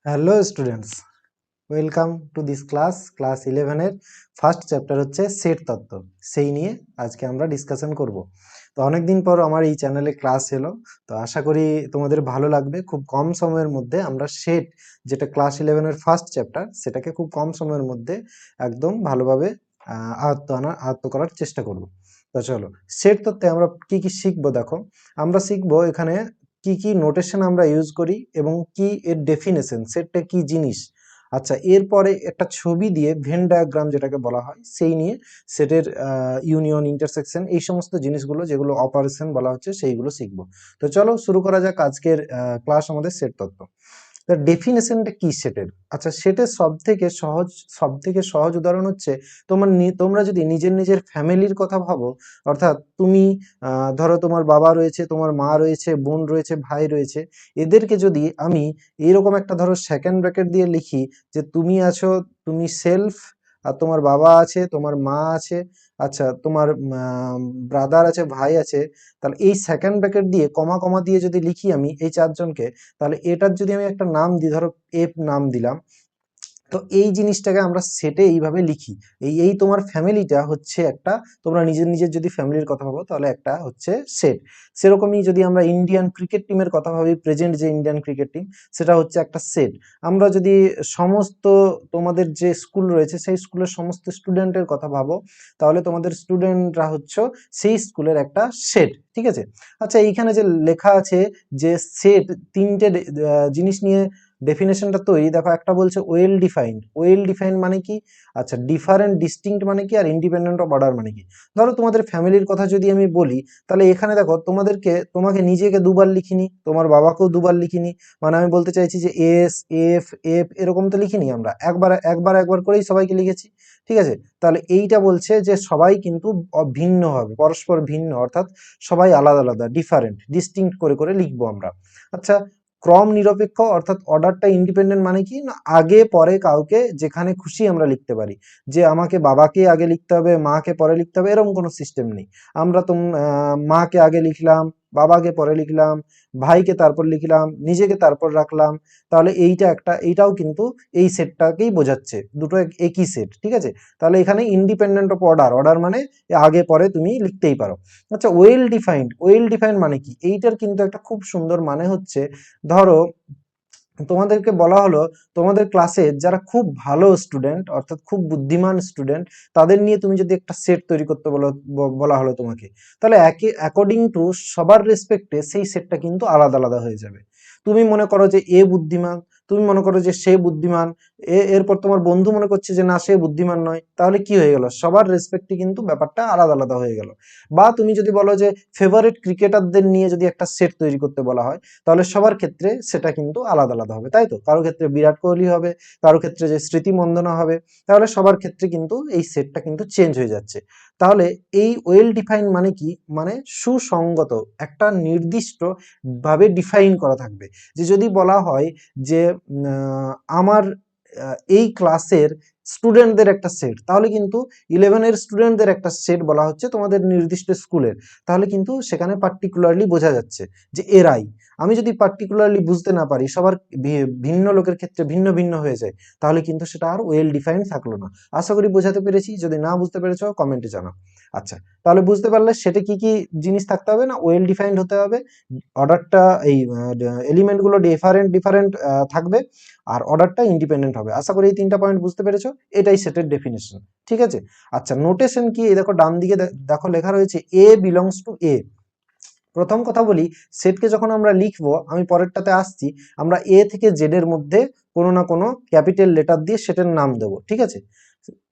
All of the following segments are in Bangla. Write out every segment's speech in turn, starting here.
Hello students, welcome to this class 11-এর ফার্স্ট চ্যাপ্টার হচ্ছে সেট তত্ত্ব। সেই নিয়ে আজকে আমরা ডিসকাশন করব। তো অনেকদিন পর আমার এই চ্যানেলে ক্লাস এলো, তো আশা করি তোমাদের ভালো লাগবে। খুব কম সময়ের মধ্যে আমরা সেট, যেটা ক্লাস 11-এর ফার্স্ট চ্যাপ্টার, সেটাকে খুব কম সময়ের মধ্যে একদম ভালোভাবে আয়ত্ত করার চেষ্টা করব। তো চলো, সেট তত্ত্বে আমরা কি কি শিখবো। দেখো, আমরা শিখবো এখানে কি কি নোটেশন আমরা ইউজ করি এবং কি এর ডেফিনেশন, সেটটা কি জিনিস। আচ্ছা, এরপরে একটা ছবি দিয়ে ভেন ডায়াগ্রাম যেটাকে বলা হয় সেই নিয়ে সেটের ইউনিয়ন, ইন্টারসেকশন, এই সমস্ত জিনিসগুলো যেগুলো অপারেশন বলা হচ্ছে সেইগুলো শিখবো। তো চলো শুরু করা যাক আজকের ক্লাস, আমাদের সেট তত্ত্ব। তার ডেফিনেশনটা কি সেটের? আচ্ছা, সেটের সব থেকে সহজ উদাহরণ হচ্ছে তোমরা যদি নিজের ফ্যামিলির কথা ভাবো, অর্থাৎ তুমি ধরো তোমার বাবা রয়েছে, তোমার মা রয়েছে, বোন রয়েছে, ভাই রয়েছে, এদেরকে যদি আমি এইরকম একটা ধরো সেকেন্ড ব্র্যাকেট দিয়ে লিখি যে তুমি আছো, তুমি সেলফ, আর তোমার বাবা আছে, তোমার মা আছে, আচ্ছা তোমার ব্রাদার আছে, ভাই আছে, তাহলে এই সেকেন্ড ব্র্যাকেট দিয়ে কমা কমা দিয়ে যদি লিখি আমি এই চারজনকে, তাহলে এটার যদি আমি একটা নাম দিই, ধরো এফ নাম দিলাম, তো এই জিনিসটাকে আমরা সেটে এইভাবে লিখি। এই তোমার ফ্যামিলিটা হচ্ছে একটা, তোমরা নিজের যদি ফ্যামিলির কথা ভাবো তাহলে একটা হচ্ছে সেট। সেরকমই যদি আমরা ইন্ডিয়ান ক্রিকেট টিমের কথা ভাবি, প্রেজেন্ট যে ইন্ডিয়ান ক্রিকেট টিম, সেটা হচ্ছে একটা সেট। আমরা যদি সমস্ত তোমাদের যে স্কুল রয়েছে সেই স্কুলের সমস্ত স্টুডেন্টের কথা ভাবো, তাহলে তোমাদের স্টুডেন্টরা হচ্ছে সেই স্কুলের একটা সেট। ঠিক আছে। আচ্ছা, এইখানে যে লেখা আছে যে সেট তিনটে জিনিস নিয়ে ডেফিনেশনটা তৈরি, দেখো একটা বলছে ওয়েল ডিফাইন্ড মানে কি, আচ্ছা ডিফারেন্ট ডিস্টিংক্ট মানে কি, আর ইন্ডিপেন্ডেন্ট অফ অর্ডার মানে কি। ধরো তোমাদের ফ্যামিলির কথা যদি আমি বলি, তাহলে এখানে দেখো তোমাকে নিজেকে দুবার লিখিনি, তোমার বাবাকেও দুবার লিখিনি, মানে আমি বলতে চাইছি যে এস এফ এফ এরকম তো লিখিনি আমরা, একবার করেই সবাইকে লিখেছি। ঠিক আছে। তাহলে এইটা বলছে যে সবাই কিন্তু ভিন্ন হবে, পরস্পর ভিন্ন, অর্থাৎ সবাই আলাদা আলাদা, ডিফারেন্ট ডিস্টিংক্ট করে করে লিখবো আমরা। আচ্ছা, ক্রম নিরপেক্ষ অর্থাৎ অর্ডারটা ইন্ডিপেন্ডেন্ট মানে কি না, আগে পরে কাউকে যেখানে খুশি আমরা লিখতে পারি, যে আমাকে বাবাকে আগে লিখতে হবে, মাকে পরে লিখতে হবে, এরকম কোনো সিস্টেম নেই। আমরা মাকে আগে লিখলাম, বাবাকে পরে লিখলাম, ভাইকে তারপর লিখলাম, নিজেকে তারপর রাখলাম। তাহলে এইটাও কিন্তু এই সেটটাকেই বোঝাচ্ছে, দুটো একই সেট। ঠিক আছে। তাহলে এখানে ইন্ডিপেন্ডেন্ট অফ অর্ডার মানে আগে পরে তুমি লিখতেই পারো। আচ্ছা, ওয়েল ডিফাইন্ড মানে কি? এইটার কিন্তু একটা খুব সুন্দর মানে হচ্ছে, ধরো তোমাদেরকে বলা হলো তোমাদের ক্লাসে যারা খুব ভালো স্টুডেন্ট, অর্থাৎ খুব বুদ্ধিমান স্টুডেন্ট, তাদের নিয়ে তুমি যদি একটা সেট তৈরি করতে বলা হলো তোমাকে, তাহলে অ্যাকর্ডিং টু সবার রেসপেক্টে সেই সেটটা কিন্তু আলাদা আলাদা হয়ে যাবে। তুমি মনে করো যে এ বুদ্ধিমান, তুমি মনে করো যে সে বুদ্ধিমান, এরপর তোমার বন্ধু মনে করছে যে না সে বুদ্ধিমান নয়, তাহলে কি হয়ে গেল, সবার রেসপেক্টে কিন্তু ব্যাপারটা আলাদা আলাদা হয়ে গেল। বা তুমি যদি বলো যে ফেভারিট ক্রিকেটারদের নিয়ে যদি একটা সেট তৈরি করতে বলা হয়, তাহলে সবার ক্ষেত্রে সেটা কিন্তু আলাদা আলাদা হবে, তাই তো? কারো ক্ষেত্রে বিরাট কোহলি হবে, কারো ক্ষেত্রে যে স্মৃতি মন্দনা হবে, তাহলে সবার ক্ষেত্রে কিন্তু এই সেটটা কিন্তু চেঞ্জ হয়ে যাচ্ছে। তাহলে এই ওয়েল ডিফাইন মানে কি, মানে সুসংগত, একটা নির্দিষ্ট ভাবে ডিফাইন করা থাকবে। যে যদি বলা হয় যে আমার এই ক্লাসের স্টুডেন্টদের একটা সেট, তাহলে কিন্তু 11-এর স্টুডেন্টদের একটা সেট বলা হচ্ছে তোমাদের নির্দিষ্ট স্কুলের, তাহলে কিন্তু সেখানে পার্টিকুলারলি বোঝা যাচ্ছে যে এরাই। আমি যদি পার্টিকুলারলি বুঝতে না পারি, সবার ভিন্ন লোকের ক্ষেত্রে ভিন্ন ভিন্ন হয়ে যায়, তাহলে কিন্তু সেটা আর ওয়েল ডিফাইন্ড থাকলো না। আশা করি বোঝাতে পেরেছি, যদি না বুঝতে পেরেছো কমেন্টে জানাও। আচ্ছা, তাহলে বুঝতে পারলে সেটা কি কি জিনিস থাকতে হবে না, ওয়েল ডিফাইন্ড হতে হবে, অর্ডারটা এই এলিমেন্টগুলো ডিফারেন্ট ডিফারেন্ট থাকবে, আর অর্ডারটা ইন্ডিপেন্ডেন্ট হবে। আশা করি এই তিনটা পয়েন্ট বুঝতে পেরেছো, এটাই সেটের ডেফিনেশন। ঠিক আছে। আচ্ছা, নোটেশন কি? এই দেখো ডান দিকে দেখো লেখা রয়েছে এ বিলংস টু এ। প্রথম কথা বলি, সেটকে যখন আমরা লিখবো, আমি পরেরটাতে আসছি, আমরা এ থেকে জেড এর মধ্যে কোনো না কোনো ক্যাপিটাল লেটার দিয়ে সেটের নাম দেবো। ঠিক আছে।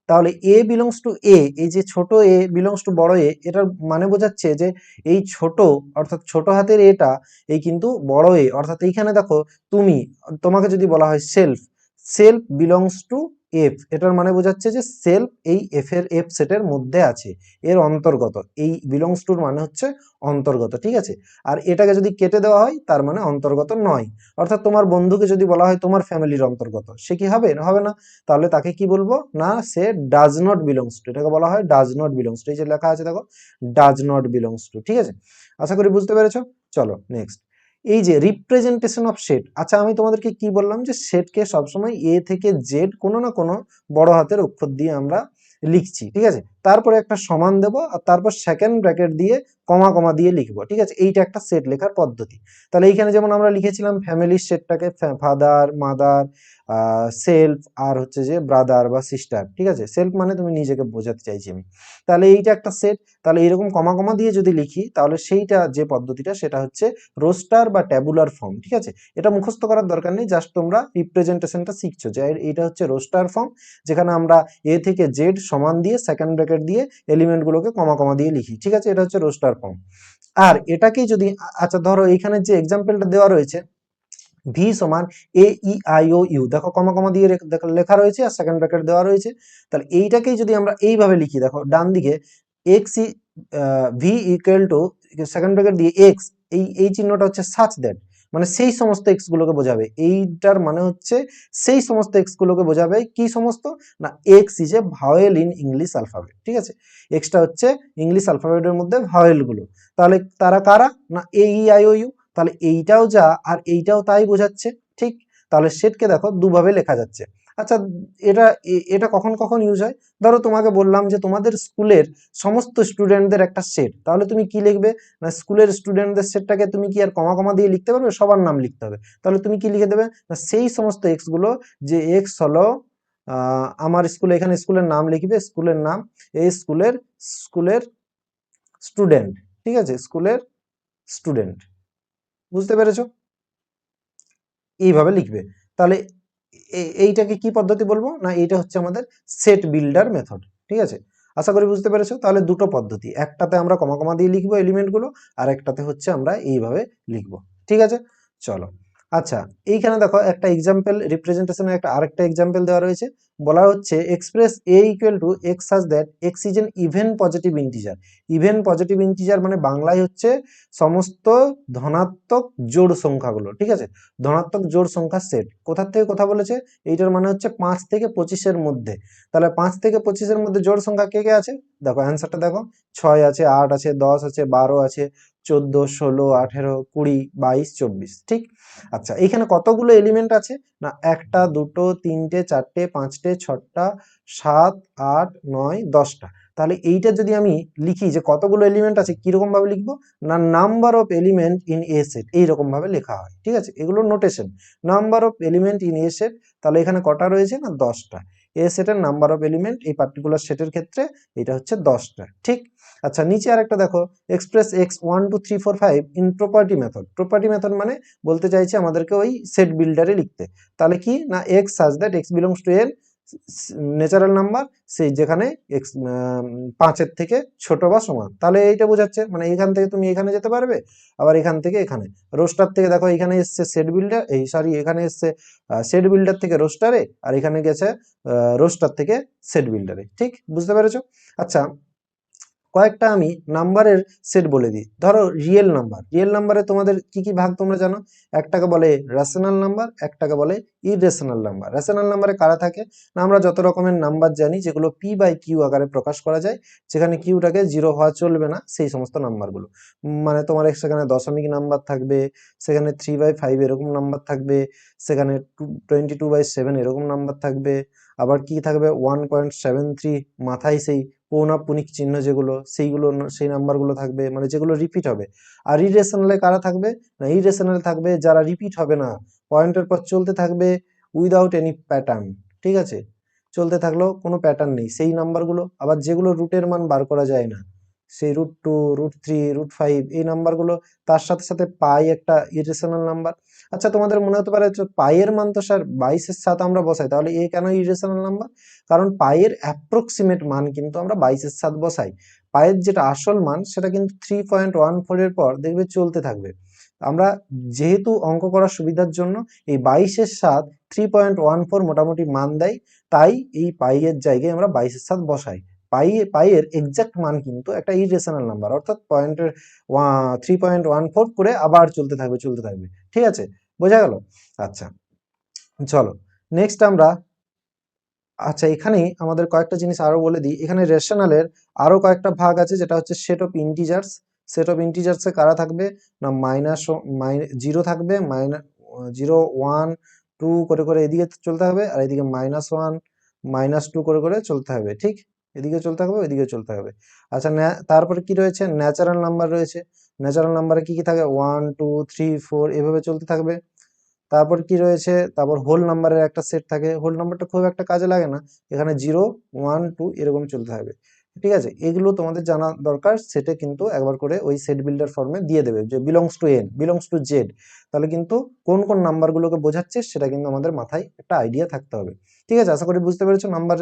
তাহলে এ বিলংস টু এ, এই যে ছোট এ বিলংস টু বড় এ, এটার মানে বোঝাচ্ছে যে এই ছোট, অর্থাৎ ছোট হাতের এটা, এই কিন্তু বড় এ, অর্থাৎ এইখানে দেখো তুমি, তোমাকে যদি বলা হয় self, self belongs to F, এটার মানে বোঝাচ্ছে যে সেলফ এই এফ সেটের মধ্যে আছে, এর অন্তর্গত। এই বিলংস টুর মানে হচ্ছে অন্তর্গত। ঠিক আছে। আর এটাকে যদি কেটে দেওয়া হয়, তার মানে অন্তর্গত নয়। অর্থাৎ তোমার বন্ধুকে যদি বলা হয় তোমার ফ্যামিলির অন্তর্গত, সে কি হবে? হবে না। তাহলে তাকে কি বলবো না, সে ডাজ নট বিলংস টু, এটাকে বলা হয় ডাজ নট বিলংস টু। এই যে লেখা আছে দেখো, ডাজ নট বিলংস টু। ঠিক আছে। আশা করি বুঝতে পেরেছো। চলো নেক্সট, এই যে রিপ্রেজেন্টেশন অফ সেট, আচ্ছা আমি তোমাদেরকে কি বললাম যে সেটকে সবসময় এ থেকে জেড কোনো না কোনো বড় হাতের অক্ষর দিয়ে আমরা লিখছি, ঠিক আছে, তারপরে একটা সমান দেব আর তারপর সেকেন্ড ব্র্যাকেট দিয়ে কমা কমা দিয়ে লিখবো, ঠিক আছে, এইটা একটা সেট লেখার পদ্ধতি। তাহলে এইখানে যেমন আমরা লিখেছিলাম ফ্যামিলির সেটটাকে ফাদার মাদার সেলফ আর হচ্ছে যে ব্রাদার বা সিস্টার, ঠিক আছে, সেলফ মানে তুমি নিজেকে বোঝাতে চাইছি আমি, তাহলে এইটা একটা সেট। তাহলে এরকম কমা কমা দিয়ে যদি লিখি তাহলে সেইটা যে পদ্ধতিটা সেটা হচ্ছে রোস্টার বা ট্যাবুলার ফর্ম, ঠিক আছে, এটা মুখস্থ করার দরকার নেই, জাস্ট তোমরা রিপ্রেজেন্টেশনটা শিখছো যে এটা হচ্ছে রোস্টার ফর্ম, যেখানে আমরা এ থেকে জেড সমান দিয়ে সেকেন্ড ব্র্যাকেট দিয়ে এলিমেন্টগুলোকে কমা কমা দিয়ে লিখি, ঠিক আছে, এটা হচ্ছে রোস্টার ফর্ম। আর এটাকেই যদি আচ্ছা ধরো এইখানে যে এক্সাম্পলটা দেওয়া রয়েছে ভি সমান এ ই আই ও ইউ, দেখো কমা কমা দিয়ে লেখা রয়েছে আর সেকেন্ড ব্র্যাকেট দেওয়া রয়েছে, তাহলে এইটাকেই যদি আমরা এইভাবে লিখি, দেখো ডান দিকে x E V equal to second bracket দিয়ে এক্স, এই চিহ্নটা হচ্ছে সাচ দ্যাট, মানে সেই সমস্ত এক্স গুলোকে বোঝাবে, এইটার মানে হচ্ছে সেই সমস্ত এক্স গুলোকে বোঝাবে, কি সমস্ত না, x is a vowel in English alphabet, ঠিক আছে, এক্সটা হচ্ছে ইংলিশ অ্যালফাবেটের মধ্যে ভাওয়েল গুলো, তাহলে তারা কারা না এ ই আই ও ইউ, তাহলে এইটাও যা আর এইটাও তাই বোঝাচ্ছে, ঠিক, তাহলে সেটকে দেখো দুভাবে লেখা যাচ্ছে। আচ্ছা এটা এটা কখন কখন ইউজ হয়, ধরো তোমাকে বললাম যে তোমাদের স্কুলের সমস্ত স্টুডেন্টদের একটা সেট, তাহলে তুমি কি লিখবে না স্কুলের স্টুডেন্টদের সেটটাকে তুমি কি আর কমা কমা দিয়ে লিখতে পারবে, সবার নাম লিখতে হবে, তাহলে তুমি কি লিখে দেবে না সেই সমস্ত এক্স গুলো, যে এক্স হলো আমার স্কুলে, এখানে স্কুলের নাম লিখবে, স্কুলের নাম, এই স্কুলের স্কুলের স্টুডেন্ট, ঠিক আছে, স্কুলের স্টুডেন্ট, বুঝতে পেরেছো, এইভাবে লিখবে। তাহলে এইটাকে কি পদ্ধতি বলবো না, এইটা হচ্ছে আমাদের সেট বিল্ডার মেথড, ঠিক আছে, আশা করি বুঝতে পেরেছো। তাহলে দুটো পদ্ধতি, একটাতে আমরা কমা কমা দিয়ে লিখবো এলিমেন্টগুলো, আর একটাতে হচ্ছে আমরা এইভাবে লিখবো, ঠিক আছে, চলো। আচ্ছা এইখানে দেখো একটা এক্সাম্পল রিপ্রেজেন্টেশনের একটা আরেকটা এক্সাম্পল দেওয়া রয়েছে, বলা হচ্ছে express A equal to x such that x is an even positive integer, even positive integer মানে বাংলায় হচ্ছে সমস্ত ধনাত্মক জোড় সংখ্যাগুলো, ঠিক আছে, ধনাত্মক জোড় সংখ্যার সেট, কোথার থেকে কথা বলেছে, এইটার মানে হচ্ছে 5 থেকে 25-এর মধ্যে, তাহলে 5 থেকে 25-এর মধ্যে জোড় সংখ্যা কে কে আছে, দেখো অ্যান্সারটা দেখো, 6 আছে, 8 আছে, 10 আছে, 12 আছে, 14, 16, 18, 20, 22, 24, ঠিক। আচ্ছা এইখানে কতগুলো এলিমেন্ট আছে না, একটা, দুটো, তিনটে, চারটে, পাঁচটে, ছটা, 7, 8, 9, 10টা, তাহলে এইটা যদি আমি লিখি যে কতগুলো এলিমেন্ট আছে, কিরকম ভাবে লিখবো না number of element in a set, এইরকম ভাবে লেখা হয়, ঠিক আছে, এগুলো notation, number of element in a set, তাহলে এখানে কটা রয়েছে না 10টা, এ সেটের নাম্বার অফ এলিমেন্ট এই পার্টিকুলার সেটের ক্ষেত্রে এটা হচ্ছে 10টা, ঠিক। আচ্ছা নিচে আরেকটা দেখো express x 1 2 3 4 5 in property method, property method মানে বলতে চাইছে আমাদেরকে ওই সেট বিল্ডারে লিখতে, তাহলে কি না x such that x belongs two N natural number, সেই যেখানে এক্স 5-এর থেকে ছোট বা সমান, তাহলে এইটা বোঝাচ্ছে মানে এখান থেকে তুমি এখানে যেতে পারবে, আবার এখান থেকে এখানে, রোস্টার থেকে দেখো এখানে এসছে সেট বিল্ডার, এই সরি এখানে এসছে সেট বিল্ডার থেকে রোস্টারে, আর এখানে গেছে রোস্টার থেকে সেট বিল্ডারে, ঠিক, বুঝতে পেরেছো। আচ্ছা কয়েকটা আমি নাম্বারের সেট বলে দিই, ধরো রিয়েল নাম্বার, রিয়েল নাম্বারে তোমাদের কি কি ভাগ তোমরা জানো, একটাকে বলে রেশনাল নাম্বার, একটাকে বলে ইরেশনাল নাম্বার। রেশনাল নাম্বারে কারা থাকে না আমরা যত রকমের নাম্বার জানি যেগুলো পি বাই কিউ আকারে প্রকাশ করা যায়, সেখানে কিউটাকে জিরো হওয়া চলবে না, সেই সমস্ত নাম্বারগুলো, মানে তোমার সেখানে দশমিক নাম্বার থাকবে, সেখানে 3/5 এরকম নাম্বার থাকবে, সেখানে 22/7 এরকম নাম্বার থাকবে, আবার কি থাকবে 1.73 মাথায় সেই পৌনাপুনিক চিহ্ন যেগুলো সেইগুলো সেই নাম্বারগুলো থাকবে, মানে যেগুলো রিপিট হবে। আর ইরেশনালে কারা থাকবে না ইরেশনালে থাকবে যারা রিপিট হবে না, পয়েন্টের পর চলতে থাকবে উইদাউট এনি প্যাটার্ন, ঠিক আছে, চলতে থাকলেও কোনো প্যাটার্ন নেই সেই নাম্বারগুলো। আবার যেগুলো রুটের মান বার করা যায় না, সেই √2 √3 √5 এই নাম্বারগুলো, তার সাথে সাথে পাই একটা ইরেশনাল নাম্বার। আচ্ছা তোমাদের মনে হতে পারে পাইয়ের মান তো স্যার 22-এর সাথে আমরা বসাই, তাহলে এ কেন ইরেশনাল নাম্বার, কারণ পাইয়ের অ্যাপ্রক্সিমেট মান কিন্তু আমরা 22-এর সাথে বসাই, পাইয়ের যেটা আসল মান সেটা কিন্তু 3.14 এর পর দেখবে চলতে থাকবে, আমরা যেহেতু অঙ্ক করার সুবিধার জন্য এই 22-এর সাথে 3.14 মোটামুটি মান দেয়, তাই এই পাইয়ের জায়গায় আমরা 22-এর সাথে বসাই, পাইয়ের এক্সাক্ট মান কিন্তু একটা ইরেশনাল নাম্বার, অর্থাৎ পয়েন্টের 3.14 করে আবার চলতে থাকবে চলতে থাকবে, ঠিক আছে, বোঝা গেল। আচ্ছা চলো নেক্সট আমরা, আচ্ছা এখানেই আমাদের কয়েকটা জিনিস আরো বলে দিই, এখানে রেশনালের আরো কয়েকটা ভাগ আছে, যেটা হচ্ছে set of integers, set of ইন্টিজার্সে কারা থাকবে না জিরো থাকবে, 0 1 2 করে করে এদিকে চলতে হবে, আর এদিকে -1 -2 করে করে চলতে হবে, ঠিক এদিকে চলতে হবে ওইদিকে চলতে হবে। আচ্ছা তারপরে কি রয়েছে, ন্যাচারাল নাম্বার রয়েছে। ন্যাচারাল নাম্বারে কি কি থাকে 1 2 3 4 এভাবে চলতে থাকবে। তারপর কি রয়েছে, তারপর হোল নাম্বারের একটা সেট থাকে, হোল নাম্বারটা খুব একটা কাজে লাগে না, এখানে 0 1 2 এরকম চলতে হবে, ঠিক আছে। এগুলো তোমাদের জানা দরকার, সেটে কিন্তু একবার করে ওই সেট বিল্ডার ফর্মে দিয়ে দেবে যে belongs to n belongs to z, তাহলে কিন্তু কোন কোন নাম্বারগুলোকে বোঝাচ্ছে সেটা কিন্তু আমাদের মাথায় একটা আইডিয়া থাকতে হবে, ঠিক আছে। আশা করি বুঝতে পেরেছো নাম্বার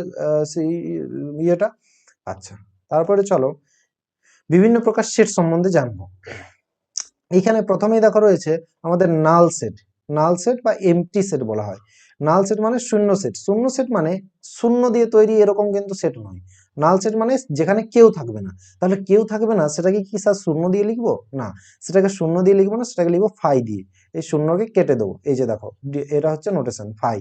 সেই ইয়েটা। আচ্ছা, তারপরে চলো বিভিন্ন প্রকার সেট সম্বন্ধে জানবো। এইখানে প্রথমেই দেখো রয়েছে আমাদের নাল সেট, নাল সেট বা এমটি সেট বলা হয়। নাল সেট মানে শূন্য সেট, শূন্য সেট মানে শূন্য দিয়ে তৈরি এরকম কিন্তু সেট নয়। নাল সেট মানে যেখানে কেউ থাকবে না। তাহলে কেউ থাকবে না সেটাকে কি স্যার শূন্য দিয়ে লিখবো না, সেটাকে শূন্য দিয়ে লিখবো না, সেটাকে লিখবো ফাই দিয়ে। এই শূন্যকে কেটে দেবো, এই যে দেখো এটা হচ্ছে নোটেশন ফাই,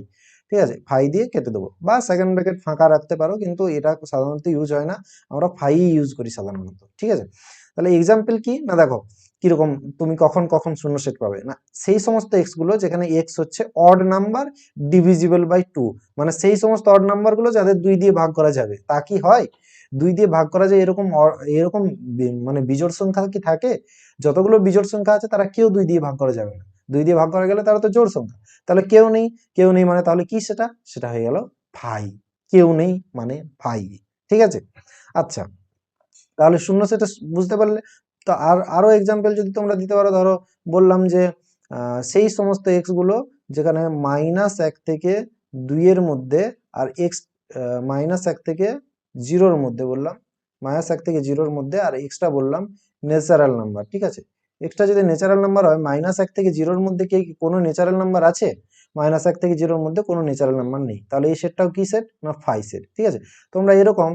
ঠিক আছে, ফাই দিয়ে কেটে দেবো, বা সেকেন্ড ব্র্যাকেট ফাঁকা রাখতে পারো, কিন্তু এটা সাধারণত ইউজ হয় না, আমরা ফাই ইউজ করি সাধারণত, ঠিক আছে। তাহলে এক্সাম্পল কি না, দেখো কিরকম তুমি কখন কখন শূন্য সেট পাবে না, সেই সমস্ত এক্স গুলো যেখানে এক্স হচ্ছে অড নাম্বার ডিভিজিবল বাই 2, মানে সেই সমস্ত অড নাম্বার গুলো যাদের 2 দিয়ে ভাগ করা যাবে। তা কি হয় 2 দিয়ে ভাগ করা যায় এরকম এরকম মানে বিজোড় সংখ্যা কি থাকে? যতগুলো বিজোড় সংখ্যা আছে তারা কেউ 2 দিয়ে ভাগ করা যাবে না, 2 দিয়ে ভাগ করা গেলে তারা তো জোড় সংখ্যা। তাহলে কেউ নেই, কেউ নেই মানে তাহলে কি সেটা, সেটা হয়ে গেল ফাই, কেউ নেই মানে ফাই, ঠিক আছে। আচ্ছা, তাহলে শূন্য সেটা বুঝতে পারলে। তো আরো এক্সাম্পল যদি তোমরা দিতে পারো, ধরো বললাম যে সেই সমস্ত এক্স গুলো যেখানে -1 থেকে 2 এর মধ্যে, আর এক্স -1 থেকে 0 এর মধ্যে বললাম, -1 থেকে 0 এর মধ্যে, আর এক্সটা বললাম ন্যাচারাল নাম্বার, ঠিক আছে। এক্সটা যদি ন্যাচারাল নাম্বার হয়, -1 থেকে 0 এর মধ্যে কি কোনো ন্যাচারাল নাম্বার আছে? -1 থেকে 0 এর মধ্যে কোনো ন্যাচারাল নাম্বার নেই, তাহলে এই সেটটাও কি সেট না ফাই সেট, ঠিক আছে। তোমরা এরকম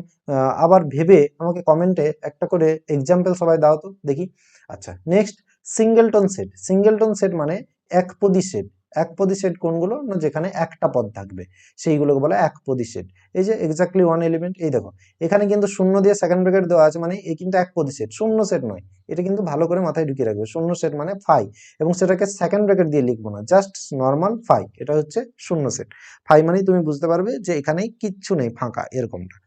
আবার ভেবে আমাকে কমেন্টে একটা করে এক্সাম্পল সবাই দাও তো দেখি। আচ্ছা, next singleton set. Singleton set মানে একপদী সেট। একপদী সেট কোনগুলো না, যেখানে একটা পদ থাকবে সেইগুলোকে বলে একপদী সেট। এই যে এক্স্যাক্টলি ওয়ান এলিমেন্ট, এই দেখো এখানে কিন্তু শূন্য দিয়ে সেকেন্ড ব্র্যাকেট দেওয়া আছে, মানে এই কিন্তু একপদী সেট, শূন্য সেট নয়। এটা কিন্তু ভালো করে মাথায় ঢুকিয়ে রাখবে, শূন্য সেট মানে ফাই, এবং সেটাকে সেকেন্ড ব্র্যাকেট দিয়ে লিখবো না, জাস্ট নর্মাল ফাই, এটা হচ্ছে শূন্য সেট। ফাই মানেই তুমি বুঝতে পারবে যে এখানে কিচ্ছু নেই, ফাঁকা এরকমটা,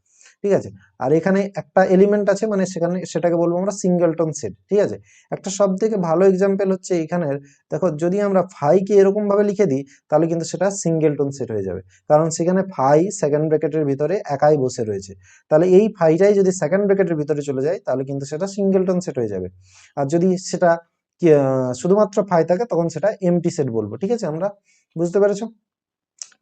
ঠিক আছে। আর এখানে একটা এলিমেন্ট আছে, মানে সেখানে সেটাকে বলবো আমরা সিঙ্গেলটন সেট, ঠিক আছে। একটা সব থেকে ভালো এক্সাম্পল হচ্ছে এখানের, দেখো যদি আমরা ফাই কে এরকম ভাবে লিখে দিই তাহলে কিন্তু সেটা সিঙ্গেলটন সেট হয়ে যাবে, কারণ সেখানে ফাই সেকেন্ড ব্র্যাকেটের ভিতরে একাই বসে রয়েছে। তাহলে এই ফাইটাই যদি সেকেন্ড ব্র্যাকেটের ভিতরে চলে যায় তাহলে কিন্তু সেটা সিঙ্গেলটন সেট হয়ে যাবে। আর যদি সেটা শুধুমাত্র ফাই থাকে তখন সেটা এমটি সেট বলবো, ঠিক আছে, আমরা বুঝতে পেরেছো।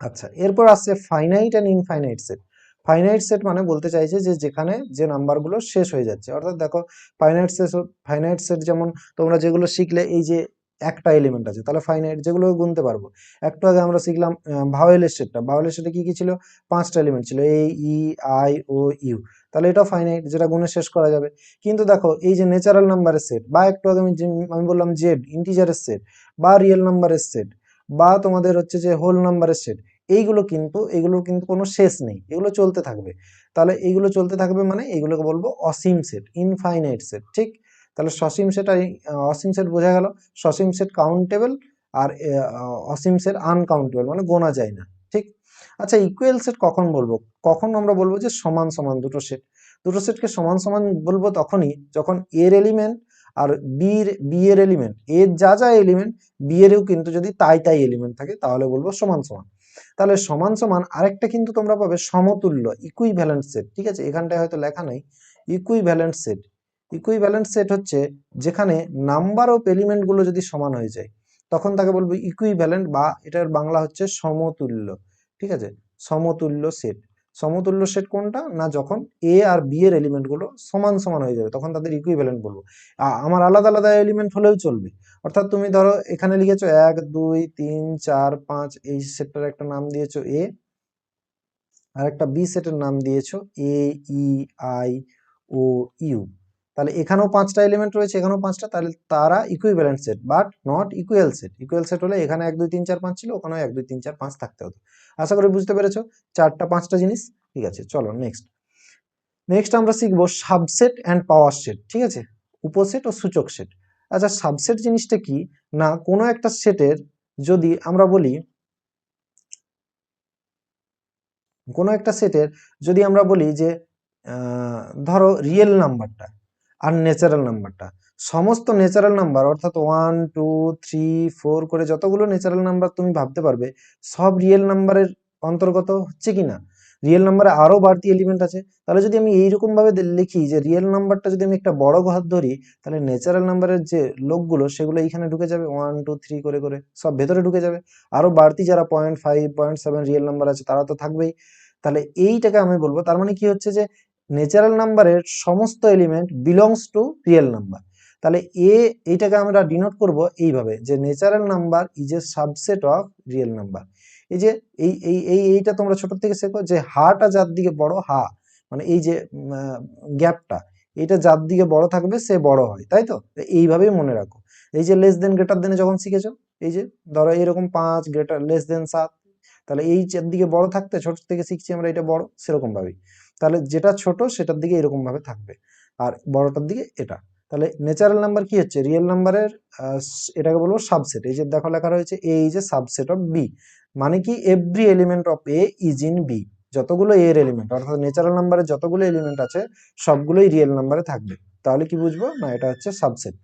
আচ্ছা, এরপর আসছে finite and infinite set. Finite set মানে বলতে চাইছে যে যেখানে যে নাম্বারগুলো শেষ হয়ে যাচ্ছে, অর্থাৎ দেখো ফাইনাইট সেট যেমন তোমরা যেগুলো শিখলে, এই যে একটা এলিমেন্ট আছে তাহলে ফাইনাইট, যেগুলো গুনতে পারবো। একটু আগে আমরা শিখলাম ভাওয়েলের সেটটা, ভাওয়েলের সেটে কি কি ছিল, 5টা এলিমেন্ট ছিল, এ ই আই ও ইউ, তাহলে এটা ফাইনাইট, যেটা গুণে শেষ করা যাবে। কিন্তু দেখো এই যে ন্যাচারাল নাম্বারের সেট, বা একটু আগে আমি বললাম জেড ইন্টিজারের সেট, বা রিয়েল নাম্বারের সেট, বা তোমাদের হচ্ছে যে হোল নাম্বারের সেট, এগুলোর কিন্তু কোনো শেষ নেই, এগুলো চলতে থাকবে। তাহলে এইগুলো চলতে থাকবে মানে এগুলোকে বলবো অসীম সেট, ইনফাইনাইট সেট, ঠিক। তাহলে সসীম সেট আর অসীম সেট বোঝা গেল। সসীম সেট কাউন্টেবল, আর অসীম সেট আনকাউন্টেবল, মানে গোনা যায় না, ঠিক। আচ্ছা, ইকুয়াল সেট কখন বলবো? কখন আমরা বলবো যে সমান সমান দুটো সেট, দুটো সেটকে সমান সমান বলবো তখনই যখন এর এলিমেন্ট আর বি এর এলিমেন্ট, এর যা যা এলিমেন্ট বি এরও কিন্তু যদি তাই তাই এলিমেন্ট থাকে, তাহলে বলবো সমান সমান। তাহলে সমান সমান আরেকটা কিন্তু তোমরা পাবে সমতুল্য, ইকুইভ্যালেন্ট সেট, ঠিক আছে, এখানটায় হয়তো লেখা নাই ইকুইভ্যালেন্ট সেট। ইকুইভ্যালেন্ট সেট হচ্ছে যেখানে নাম্বার অফ এলিমেন্ট গুলো যদি সমান হয়ে যায় তখন তাকে বলবো ইকুইভ্যালেন্ট, বা এটার বাংলা হচ্ছে সমতুল্য, ঠিক আছে, সমতুল্য সেট। সমতুল্য সেট কোনটা না, যখন এ আর বি এর এলিমেন্ট গুলো সমান সমান হয়ে যাবে তখন তাদের ইকুইভ্যালেন্ট বলবো। আমার আলাদা আলাদা এলিমেন্ট হলেও চলবে, অর্থাৎ তুমি ধরো এখানে লিখেছো 1 2 3 4 5, এই সেটটার একটা নাম দিয়েছো এ, আর একটা বি সেটের নাম দিয়েছো এ ই আই ও ইউ। তাহলে এখানেও 5টা এলিমেন্ট রয়েছে, এখানেও 5টা, তাহলে তারা equivalent set but not equal set. Equal set হলে এখানে 1 2 3 4 5 ছিল, ওখানেও 1 2 3 4 5 থাকতে হতো। আশা করি বুঝতে পেরেছো 4টা 5টা জিনিস, ঠিক আছে। চলো নেক্সট আমরা শিখবো সাবসেট অ্যান্ড পাওয়ার সেট, ঠিক আছে। উপসেট ও সূচক সেট। আচ্ছা, সাবসেট জিনিসটা কি? না, কোনো একটা সেটের যদি আমরা বলি, কোনো একটা সেটের যদি আমরা বলি যে ধরো রিয়েল নাম্বারটা আর ন্যাচারাল নাম্বারটা, সমস্ত ন্যাচারাল নাম্বার অর্থাৎ 1 2 3 4 করে যতগুলো ন্যাচারাল নাম্বার তুমি ভাবতে পারবে সব রিয়েল নাম্বারের অন্তর্গত হচ্ছে কিনা? রিয়েল নাম্বারে আরো বাড়তি এলিমেন্ট আছে। তাহলে যদি আমি এইরকম ভাবে লিখি যে রিয়েল নাম্বারটা যদি আমি একটা বড় ঘর ধরি, তাহলে ন্যাচারাল নাম্বারের যে লোকগুলো সেগুলো এইখানে ঢুকে যাবে 1 2 3 করে করে সব ভেতরে ঢুকে যাবে। আরো বাড়তি যারা 0.5 0.7 রিয়েল নাম্বার আছে তারা তো থাকবেই। তাহলে এইটাকে আমি বলবো, তার মানে কি হচ্ছে যে ন্যাচারাল নাম্বারের সমস্ত element belongs to real number. তাহলে এইটাকে আমরা ডিনোট করব এইভাবে যে natural number is a subset of real number. এই যে এইটা তোমরা ছোট থেকে শেখো যে হাটা যার দিকে বড়, মানে এই যে গ্যাপটা, এটা যার দিকে বড় থাকবে সে বড় হয়, তাই তো? এইভাবেই মনে রাখো। এই যে লেস দেন গ্রেটার দেনে যখন শিখেছো, এই যে ধরো এরকম 5 গ্রেটার লেস দেন 7, তাহলে এই দিকে বড় থাকতে ছোট থেকে শিখছি আমরা এটা বড়, সেরকম ভাবেই তাহলে যেটা ছোট সেটার দিকে এরকম ভাবে থাকবে আর বড়টার দিকে এটা। তাহলে ন্যাচারাল নাম্বার কি হচ্ছে? রিয়েল নাম্বারের এটাকে বলবো সাবসেট। এই যে দেখো লেখা রয়েছে A is a subset of B, মানে কি every element of A is in B. যতগুলো এর এলিমেন্ট অর্থাৎ ন্যাচারাল নাম্বারের যতগুলো এলিমেন্ট আছে সবগুলোই রিয়েল নাম্বারে থাকবে। তাহলে কি বুঝবো? না, এটা হচ্ছে সাবসেট।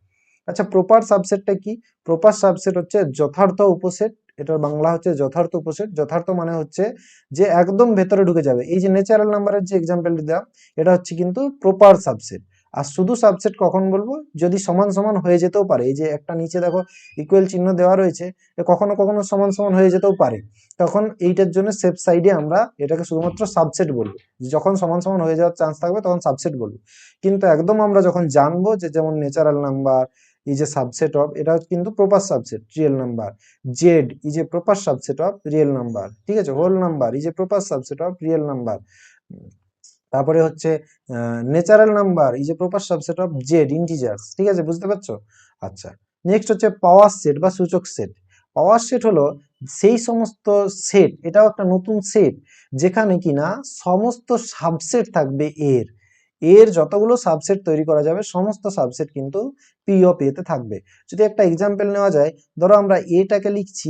আচ্ছা, প্রপার সাবসেটটা কি? প্রপার সাবসেট হচ্ছে যথার্থ উপসেট। এটার বাংলা হচ্ছে যথার্থ উপসেট। যথার্থ মানে হচ্ছে যে একদম ভেতরে ঢুকে যাবে। এই যে ন্যাচারাল নাম্বারের যে এক্সাম্পলটি দেওয়া, এটা হচ্ছে কিন্তু প্রপার সাবসেট। আর শুধু সাবসেট কখন বলবো? যদি সমান সমান হয়ে যেতেও পারে। এই যে একটা নিচে দেখো ইকুয়াল চিহ্ন দেওয়া রয়েছে, কখনো কখনো সমান সমান হয়ে যেতেও পারে, তখন এইটার জন্য সেফ সাইডে আমরা এটাকে শুধুমাত্র সাবসেট বলবো। যখন সমান সমান হয়ে যাওয়ার চান্স থাকবে তখন সাবসেট বলবো। কিন্তু একদম আমরা যখন জানবো যে যেমন natural number is a subset of, এটা কিন্তু proper subset real number. Z is a proper subset of real number, ঠিক আছে? Whole number is a proper subset of real number. তারপরে হচ্ছে natural number is a proper subset of Z integers, ঠিক আছে? বুঝতে পারছো? আচ্ছা, নেক্সট হচ্ছে পাওয়ার সেট বা সূচক সেট। পাওয়ার সেট হলো সেই সমস্ত সেট, এটাও একটা নতুন সেট যেখানে কিনা সমস্ত সাবসেট থাকবে এর। এর যতগুলো সাবসেট তৈরি করা যাবে সমস্ত সাবসেট কিন্তু পি অফ এ তে থাকবে। যদি একটা এক্সাম্পল নেওয়া যায়, ধরো আমরা এটাকে লিখছি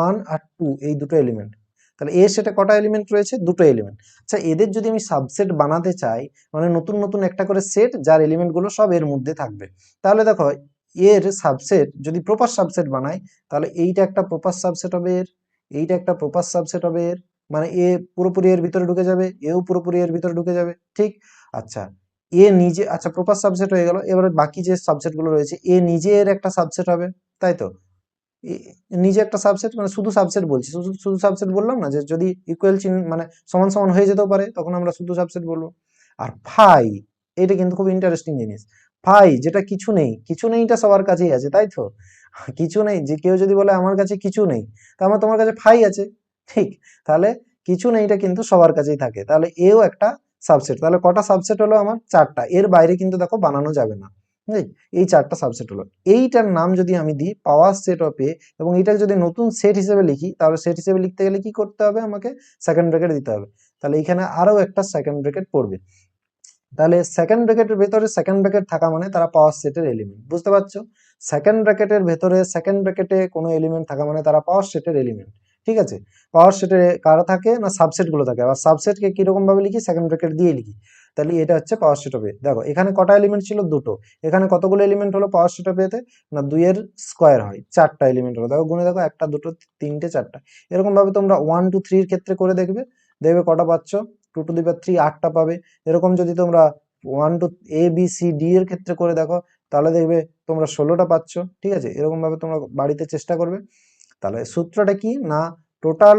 1 আর 2, এই দুটো এলিমেন্ট। তাহলে এর সেটে কটা এলিমেন্ট রয়েছে? দুটো এলিমেন্ট। আচ্ছা, এদের যদি আমি সাবসেট বানাতে চাই, মানে নতুন নতুন একটা করে সেট যার এলিমেন্ট গুলো সব এর মধ্যে থাকবে, তাহলে দেখো এর সাবসেট যদি প্রপার সাবসেট বানাই, তাহলে এইটা একটা প্রপার সাবসেট হবে এর, এইটা একটা প্রপার সাবসেট হবে এর, মানে এ পুরোপুরি এর ভিতরে ঢুকে যাবে, এও পুরোপুরি এর ভিতরে ঢুকে যাবে, ঠিক? আচ্ছা, এ নিজে, আচ্ছা প্রপার সাবসেট হয়ে গেল। এবারে বাকি যে সাবসেট গুলো রয়েছে, এ নিজে এর একটা সাবসেট হবে, তাই তো? নিজে একটা সাবসেট, মানে শুধু সাবসেট বলছি, শুধু শুধু সাবসেট বললাম না, যে যদি ইকুয়াল চিহ্ন মানে সমান সমান হয়ে যেতেও পারে তখন আমরা শুধু সাবসেট বলবো। আর ফাই, এটা কিন্তু খুব ইন্টারেস্টিং জিনিস। ফাই যেটা কিছু নেই, কিছু নেইটা সবার কাছেই আছে, তাই তো? কিছু নেই, যে কেউ যদি বলে আমার কাছে কিছু নেই, তার মানে তোমার কাছে ফাই আছে, ঠিক? তাহলে কিছু নেইটা কিন্তু সবার কাছেই থাকে। তাহলে এও একটা সাবসেট। তাহলে কটা সাবসেট হলো আমার? 4টা। এর বাইরে কিন্তু দেখো বানানো যাবে না, এই 4টা সাবসেট হলো। এইটার নাম যদি আমি দিই পাওয়ার সেট অফ এ, এবং এটাকে যদি নতুন সেট হিসেবে লিখি, তাহলে সেট হিসেবে লিখতে গেলে কি করতে হবে? আমাকে সেকেন্ড ব্র্যাকেট দিতে হবে। তাহলে এখানে আরো একটা সেকেন্ড ব্র্যাকেট পড়বে। তাহলে সেকেন্ড ব্র্যাকেটের ভেতরে সেকেন্ড ব্র্যাকেট থাকা মানে তারা পাওয়ার সেটের এলিমেন্ট। বুঝতে পারছো? সেকেন্ড ব্র্যাকেটের ভেতরে সেকেন্ড ব্র্যাকেটে কোনো এলিমেন্ট থাকা মানে তারা পাওয়ার সেটের এলিমেন্ট, ঠিক আছে? পাওয়ার সেটে কারা থাকে? না সাবসেট গুলো থাকে। আবার সাবসেটকে কিরকম ভাবে লিখি? সেকেন্ড ব্র্যাকেট দিয়ে লিখি। তাহলে এটা হচ্ছে পাওয়ার সেট অফ এ। দেখো এখানে কটা এলিমেন্ট ছিল? দুটো। এখানে কতগুলো এলিমেন্ট হলো পাওয়ার সেট অফ এতে? না 2 এর স্কোয়ার হয়, 4টা এলিমেন্ট হলো। দেখো গুনে দেখো, 1টা 2টো 3টে 4টা। এরকম ভাবে তোমরা 1 2 3 এর ক্ষেত্রে করে দেখবে, দেখবে কটা পাচ্ছ? 2 টু দি পাওয়ার 3, 8টা পাবে। এরকম যদি তোমরা 1 two A B C D এর ক্ষেত্রে করে দেখো, তাহলে দেখবে তোমরা 16টা পাচ্ছ, ঠিক আছে? এরকম ভাবে তোমরা বাড়িতে চেষ্টা করবে। তাহলে সূত্রটা কি? না total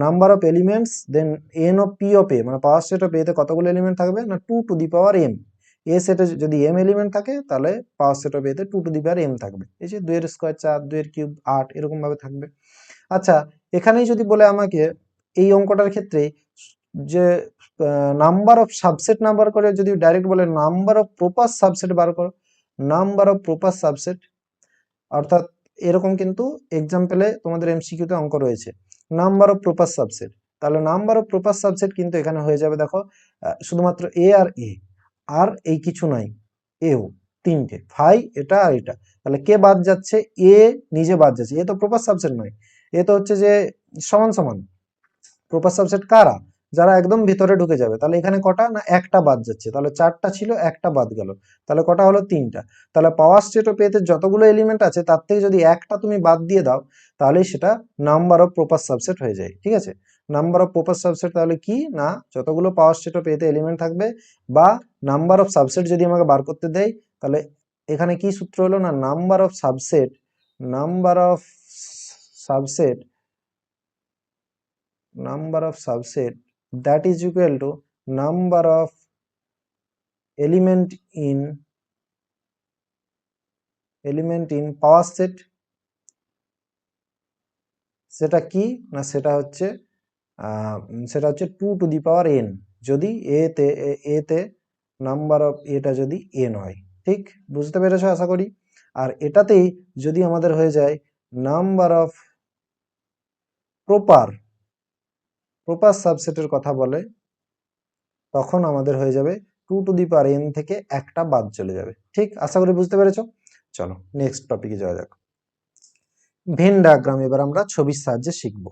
number of elements then n of P of A, মানে পাওয়ার সেট অফ এতে কতগুলো এলিমেন্ট থাকবে? না 2 টু দি পাওয়ার এম। এ সেটে যদি এম এলিমেন্ট থাকে তাহলে পাওয়ার সেট অফ এতে 2 টু দি পাওয়ার এম থাকবে। এই যে 2 এর স্কোয়ার 4, 2 এর কিউব 8, এরকম ভাবে থাকবে। আচ্ছা, এখানেই যদি বলে আমাকে এই অঙ্কটার ক্ষেত্রে যে নাম্বার অফ সাবসেট নাম্বার করে, যদি ডাইরেক্ট বলে নাম্বার অফ প্রপার সাবসেট বার করো, নাম্বার অফ প্রপার সাবসেট, অর্থাৎ এরকম কিন্তু এক্সাম্পলে তোমাদের এমসিকিউতে অঙ্ক রয়েছে নাম্বার অফ প্রপার সাবসেট। তাহলে নাম্বার অফ প্রপার সাবসেট কিন্তু এখানে হয়ে যাবে, দেখো শুধুমাত্র এ আর এ, আর এই কিছু নাই, এও তিনটে, ফাই এটা আর এটা। তাহলে কে বাদ যাচ্ছে? এ নিজে বাদ যাচ্ছে। এ তো প্রপার সাবসেট নয়, এ তো হচ্ছে যে সমান সমান। প্রপার সাবসেট কারা? যারা একদম ভিতরে ঢুকে যাবে। তাহলে এখানে কটা? না একটা বাদ যাচ্ছে। তাহলে চারটা ছিল, একটা বাদ গেল। তাহলে কটা হলো? তিনটা। তাহলে পাওয়ার স্টেট অফ এতে যতগুলো এলিমেন্ট আছে তার থেকে যদি একটা তুমি বাদ দিয়ে দাও তাহলেই সেটা নাম্বার অফ প্রপার সাবসেট হয়ে যায়। ঠিক আছে, নাম্বার অফ প্রপার সাবসেট তাহলে কি না, যতগুলো পাওয়ার স্টেট অফ এতে এলিমেন্ট থাকবে বা নাম্বার অফ সাবসেট যদি আমাকে বার করতে দেয়, তাহলে এখানে কি সূত্র হলো না, number of subset, number of subset, number of subset that is equal to number of element in power set। সেটা কি না, সেটা হচ্ছে 2 to the power n, যদি এতে নাম্বার অফ এটা যদি n হয়। ঠিক বুঝতে পেরেছো আশা করি। আর এটাতেই যদি আমাদের হয়ে যায় নাম্বার অফ প্রপার সাবসেটের কথা বলে, তখন আমাদের হয়ে যাবে 2 to the power n থেকে একটা বাদ চলে যাবে। ঠিক আশা করি বুঝতে পেরেছো। চলো নেক্সট টপিকে যাওয়া যাক। ভেন ডায়াগ্রাম এবার আমরা ছবির সাহায্যে শিখব।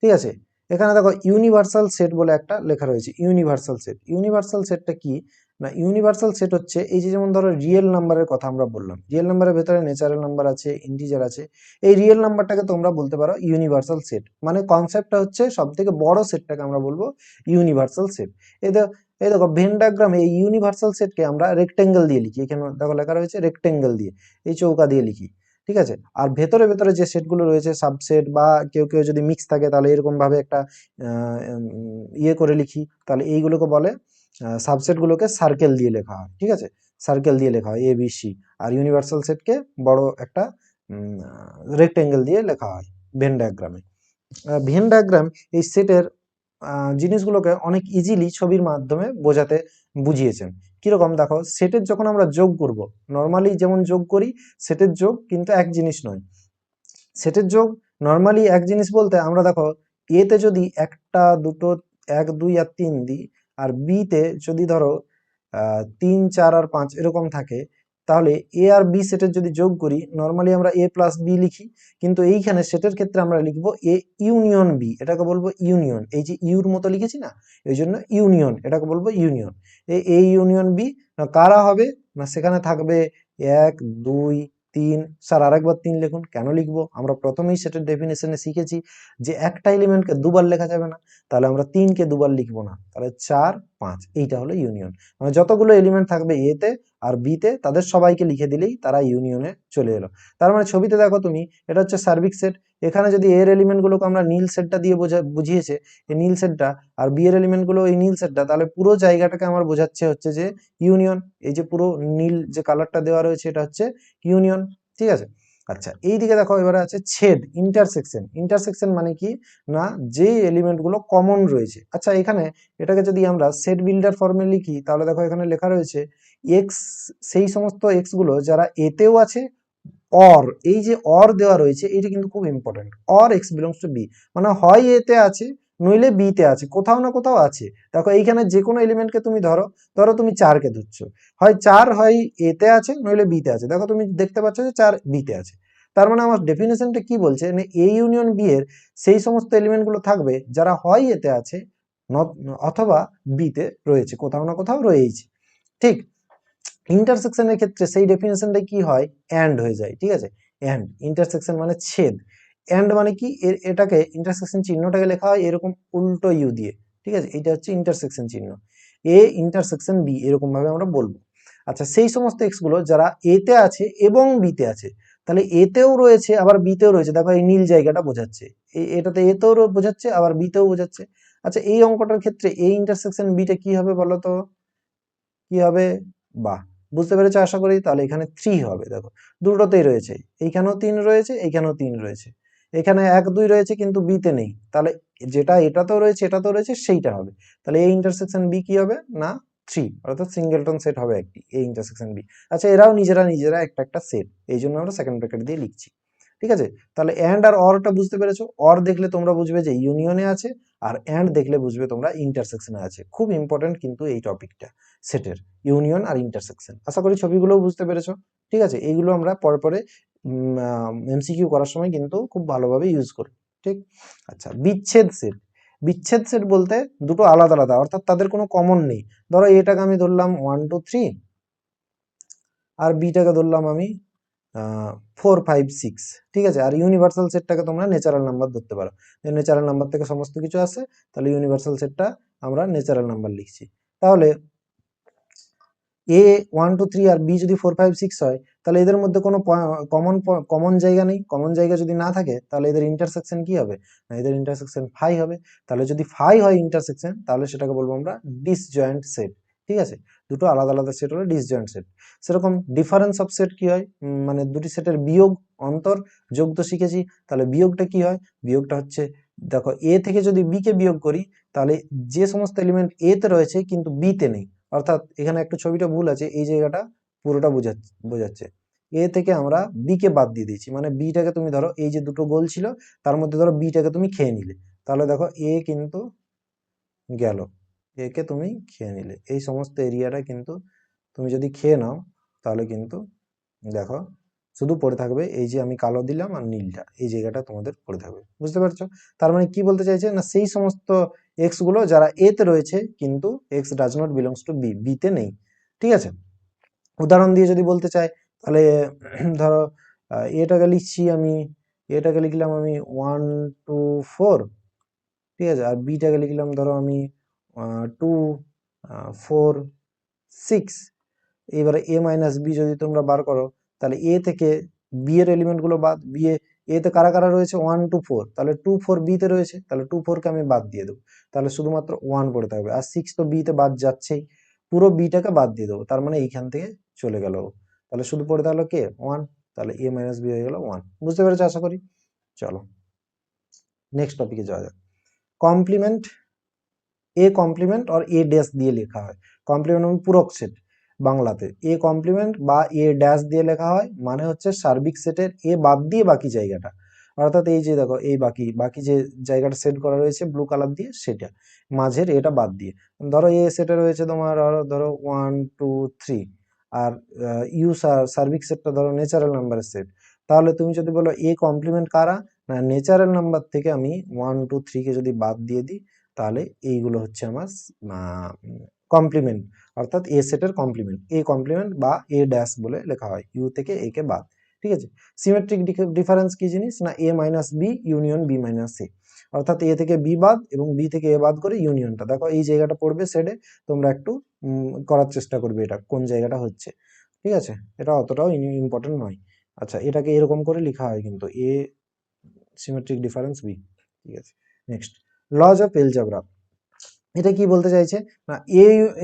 ঠিক আছে, এখানে দেখো ইউনিভার্সাল সেট বলে একটা লেখা রয়েছে। ইউনিভার্সাল সেট, ইউনিভার্সাল সেটটা কি না, ইউনিভার্সাল সেট হচ্ছে এই যে যেমন ধরো রিয়েল নাম্বারের কথা আমরা বললাম, রিয়েল নাম্বারের ভেতরে ন্যাচারাল নাম্বার আছে, ইন্টিজার আছে। এই রিয়েল নাম্বারটাকে তোমরা বলতে পারো ইউনিভার্সাল সেট। মানে কনসেপ্টটা হচ্ছে সব থেকে বড় সেটটাকে আমরা বলবো ইউনিভার্সাল সেট। এই দেখো ভেন ডায়াগ্রামে এই ইউনিভার্সাল সেটকে আমরা রেক্টেঙ্গেল দিয়ে লিখি। এখানে দেখো লেখা রয়েছে রেক্টেঙ্গেল দিয়ে, এই চৌকা দিয়ে লিখি। ঠিক আছে, আর ভেতরে ভেতরে যে সেটগুলো রয়েছে সাবসেট, বা কেউ কেউ যদি মিক্স থাকে তাহলে এরকম ভাবে একটা ইয়ে করে লিখি, তাহলে এইগুলোকে বলে সাবসেটগুলোকে সার্কেল দিয়ে লেখা হয়। ঠিক আছে, সার্কেল দিয়ে লেখা হয় ABC। আর ইউনিভার্সাল সেটকে বড় একটা রেক্টেঙ্গেল দিয়ে লেখা হয় ভেন ডায়াগ্রামে। ভেন ডায়াগ্রাম এই সেটের জিনিসগুলোকে অনেক ইজিলি ছবির মাধ্যমে বুঝিয়েছেন। কিরকম দেখো, সেটের যখন আমরা যোগ করব, নর্মালি যেমন যোগ করি সেটের যোগ কিন্তু এক জিনিস নয়। সেটের যোগ নর্মালি এক জিনিস বলতে আমরা দেখো এতে যদি একটা দুটো 1 2 আর 3 দিই, আর বিতে যদি ধরো 3 4 আর 5 এরকম থাকে, তাহলে এ আর বি সেটের যদি যোগ করি নর্মালি আমরা এ প্লাস বি লিখি। কিন্তু এইখানে সেটের ক্ষেত্রে আমরা লিখবো এ ইউনিয়ন বি, এটাকে বলবো ইউনিয়ন। এই যে ইউর মতো লিখেছি না, এই জন্য ইউনিয়ন, এটাকে বলবো ইউনিয়ন। এ ইউনিয়ন বি কারা হবে না, সেখানে থাকবে 1 2 3। স্যার আরেকবার 3 লিখুন, কেন লিখবো? আমরা প্রথমেই সেটার ডেফিনেশনে শিখেছি যে একটা এলিমেন্টকে দুবার লেখা যাবে না, তাহলে আমরা 3 কে দুবার লিখবো না, তাহলে 4 5। এইটা হলো ইউনিয়ন। মানে যতগুলো এলিমেন্ট থাকবে এতে আর বিতে তাদের সবাইকে লিখে দিলেই তারা ইউনিয়নে চলে এলো। তার মানে ছবিতে দেখো তুমি, এটা হচ্ছে সার্বিক সেট। এখানে যদি এর এলিমেন্টগুলোকে আমরা নীল সেটটা দিয়ে বুঝিয়েছে, এই নীল সেটটা, আর বি এর এলিমেন্টগুলো এই নীল সেটটা, তাহলে পুরো জায়গাটাকে আমার বোঝাচ্ছে হচ্ছে যে ইউনিয়ন। এই যে পুরো নীল যে কালারটা দেওয়া রয়েছে এটা হচ্ছে ইউনিয়ন। ঠিক আছে, আচ্ছা এইদিকে দেখো এবারে আছে ছেদ, ইন্টারসেকশন। ইন্টারসেকশন মানে কি না, যে এলিমেন্ট গুলো কমন রয়েছে। আচ্ছা এখানে এটাকে যদি আমরা সেট বিল্ডার ফর্মে লিখি, তাহলে দেখো এখানে লেখা রয়েছে এক্স, সেই সমস্ত এক্স গুলো যারা এতেও আছে, অর, এই যে অর দেওয়া রয়েছে এটা কিন্তু খুব important. Or X belongs to B, মানে হয় এতে আছে নইলে বিতে আছে, কোথাও না কোথাও আছে। দেখো এইখানে যে কোনো এলিমেন্টকে তুমি ধরো, তুমি 4কে ধরছো, হয় 4 হয় এতে আছে নইলে বিতে আছে। দেখো তুমি দেখতে পাচ্ছ যে 4 বিতে আছে। তার মানে আমার ডেফিনেশনটা কি বলছে, মানে এ ইউনিয়ন বি এর সেই সমস্ত এলিমেন্ট গুলো থাকবে যারা হয় এতে আছে অথবা বিতে রয়েছে, কোথাও না কোথাও রয়েছে। ঠিক, ইন্টারসেকশনের ক্ষেত্রে সেই ডেফিনেশনটা কি হয়, অ্যান্ড হয়ে যায়। ঠিক আছে, অ্যান্ড, ইন্টারসেকশন মানে ছেদ। অ্যান্ড মানে কি, এটাকে ইন্টারসেকশন চিহ্নটাকে লেখা হয় এরকম উল্টো ইউ দিয়ে। ঠিক আছে, এটা হচ্ছে ইন্টারসেকশন চিহ্ন, এ ইন্টারসেকশন বি, এরকম ভাবে আমরা বলবো। আচ্ছা সেই সমস্ত এক্স গুলো যারা এতে আছে এবং বিতে আছে, তাহলে এতেও রয়েছে আবার বিতেও রয়েছে। দেখো এই নীল জায়গাটা বোঝাচ্ছে, এটাতে এতেও বোঝাচ্ছে আবার বিতেও বোঝাচ্ছে। আচ্ছা এই অঙ্কটার ক্ষেত্রে এই ইন্টারসেকশন বিটা কি হবে বলো তো, কি হবে? বাহ, বুঝতে পেরেছো আশা করি। তাহলে এখানে 3 হবে। দেখো দুটোতেই রয়েছে, এইখানেও 3 রয়েছে, এইখানেও 3 রয়েছে, এখানে 1 2 রয়েছে কিন্তু বিতে নেই, তাহলে যেটা এটাতেও রয়েছে এটাতেও রয়েছে সেইটা হবে। তাহলে এই ইন্টারসেকশন বি কি হবে না 3, অর্থাৎ সিঙ্গেলটন সেট হবে একটি এই ইন্টারসেকশন বি। আচ্ছা এরাও নিজেরা নিজেরা একটা একটা সেট, এই জন্য আমরা সেকেন্ড ব্র্যাকেট দিয়ে লিখছি। ঠিক আছে? তাহলে অ্যান্ড আর অরটা বুঝতে পেরেছো? অর দেখলে তোমরা বুঝবে যে ইউনিয়নে আছে, আর অ্যান্ড দেখলে বুঝবে তোমরা ইন্টারসেকশনে আছে। খুব ইম্পর্টেন্ট কিন্তু এই টপিকটা সেটের, ইউনিয়ন আর ইন্টারসেকশন। আশা করি ছবিগুলোও বুঝতে পেরেছো। ঠিক আছে, এইগুলো আমরা পরে পরে এমসিকিউ করার সময় কিন্তু খুব ভালোভাবে ইউজ করব। ঠিক, আচ্ছা, বিচ্ছেদ সেট। বিচ্ছেদ সেট বলতে দুটো আলাদা আলাদা, অর্থাৎ তাদের কোনো কমন নেই। ধরো এটাকে আমি ধরলাম 1 2 3, আর বিটাকে ধরলাম আমি 4 5 6। ঠিক আছে, আর ইউনিভার্সাল সেটটাকে তোমরা ন্যাচারাল নাম্বার ধরতে পারো। ন্যাচারাল নাম্বার থেকে সমস্ত কিছু আসে, তাহলে ইউনিভার্সাল সেটটা আমরা ন্যাচারাল নাম্বার লিখছি। তাহলে এ 1 2 3 আর বি যদি 4 5 6 হয়, তাহলে এদের মধ্যে কোনো কমন জায়গা নেই। কমন জায়গা যদি না থাকে, তাহলে এদের ইন্টারসেকশন কি হবে? না, এদের ইন্টারসেকশন ফাই হবে। তাহলে যদি ফাই হয় ইন্টারসেকশন, তাহলে সেটাকে বলবো আমরা ডিসজয়েন্ট সেট। ঠিক আছে, দুটো আলাদা আলাদা সেট হলো ডিসজয়েন্ট সেট। সেরকম ডিফারেন্স অফ সেট কি হয়? মানে দুটি সেটের বিয়োগ, অন্তর, যোগ তো শিখেছি। তাহলে বিয়োগটা কি হয়? বিয়োগটা হচ্ছে, দেখো এ থেকে যদি বি কে বিয়োগ করি, তাহলে যে সমস্ত এলিমেন্ট এ তে রয়েছে কিন্তু বি তে নেই, অর্থাৎ এখানে একটু ছবিটা ভুল আছে, এই জায়গাটা পুরোটা বোঝাচ্ছে এ থেকে আমরা বি কে বাদ দিয়ে দিয়েছি। মানে বিটাকে তুমি ধরো, এই যে দুটো গোল ছিল তার মধ্যে ধরো বিটাকে তুমি খেয়ে নিলে, তাহলে দেখো এ কিন্তু গেল, এ কে তুমি খেয়ে নিলে। এই সমস্ত এরিয়াটা কিন্তু তুমি যদি খেয়ে নাও, তাহলে কিন্তু দেখো শুধু পড়ে থাকবে এই যে আমি কালো দিলাম আর নীলটা, এই জায়গাটা তোমাদের পড়ে থাকবে। বুঝতে পারছো? তার মানে কি বলতে চাইছে, না সেই সমস্ত এক্স গুলো যারা এ তে রয়েছে কিন্তু x does not belongs to B, B তে নেই। ঠিক আছে, উদাহরণ দিয়ে যদি বলতে চাই, তাহলে ধরো এটাকে লিখছি আমি, এটাকে লিখলাম আমি 1 2 4। ঠিক আছে, আর বিটাকে লিখলাম ধরো আমি 2 4 6। এবারে এ মাইনাস বি যদি তোমরা বার করো, তাহলে এ থেকে বি এর এলিমেন্ট গুলো বাদ, বি এ তে কারা কারা রয়েছে? 1 2 4, তাহলে 2 4 বি তে রয়েছে, তাহলে 2 4 কে আমি বাদ দিয়ে দেবো, তাহলে শুধুমাত্র 1 পড়ে থাকবে। আর 6 তো বি তে বাদ যাচ্ছেই, পুরো বিটাকে বাদ দিয়ে দেবো, তার মানে এইখান থেকে চলে গেল, তাহলে শুধু পড়ে থাকলো কে? 1। তাহলে এ মাইনাস বি হয়ে গেল 1। বুঝতে পেরেছো আশা করি? চলো নেক্সট টপিকে যাওয়া যাক। কমপ্লিমেন্ট। এ কমপ্লিমেন্ট আর এ ড্যাশ দিয়ে লেখা হয়। কমপ্লিমেন্ট মানে পূরক সেট বাংলাতে। এ কমপ্লিমেন্ট বা এ ড্যাশ দিয়ে লেখা হয়, মানে হচ্ছে সার্বিক সেটের এ বাদ দিয়ে বাকি জায়গাটা, অর্থাৎ এই যে দেখো এই বাকি বাকি যে জায়গাটা সেট করা রয়েছে ব্লু কালার দিয়ে, সেটা মাঝের এটা বাদ দিয়ে। ধরো এ সেটে রয়েছে তোমার ধরো 1 2 3, আর ইউ সার্বিক সেটটা ধরো ন্যাচারাল নাম্বারের সেট। তাহলে তুমি যদি বলো এ কমপ্লিমেন্ট কারা, না ন্যাচারাল নাম্বার থেকে আমি 1 2 3 কে যদি বাদ দিয়ে দিই, তাহলে এইগুলো হচ্ছে আমার কমপ্লিমেন্ট, অর্থাৎ এ সেটের কমপ্লিমেন্ট। এ কমপ্লিমেন্ট বা এ ড্যাশ বলে লেখা হয়, ইউ থেকে এ কে বাদ। ঠিক আছে, সিমেট্রিক ডিফারেন্স কি জিনিস? না A minus B union B minus A, অর্থাৎ এ থেকে বি বাদ এবং বি থেকে এ বাদ করে ইউনিয়নটা। দেখো এই জায়গাটা পড়বে সেটে, তোমরা একটু করার চেষ্টা করবে এটা কোন জায়গাটা হচ্ছে। ঠিক আছে, এটা অতটাও ইম্পর্টেন্ট নয়। আচ্ছা, এটাকে এরকম করে লেখা হয় কিন্তু এ সিমেট্রিক ডিফারেন্স বি। ঠিক আছে, নেক্সট, লজ অফ এলজেব্রা। এটা কি বলতে চাইছে, না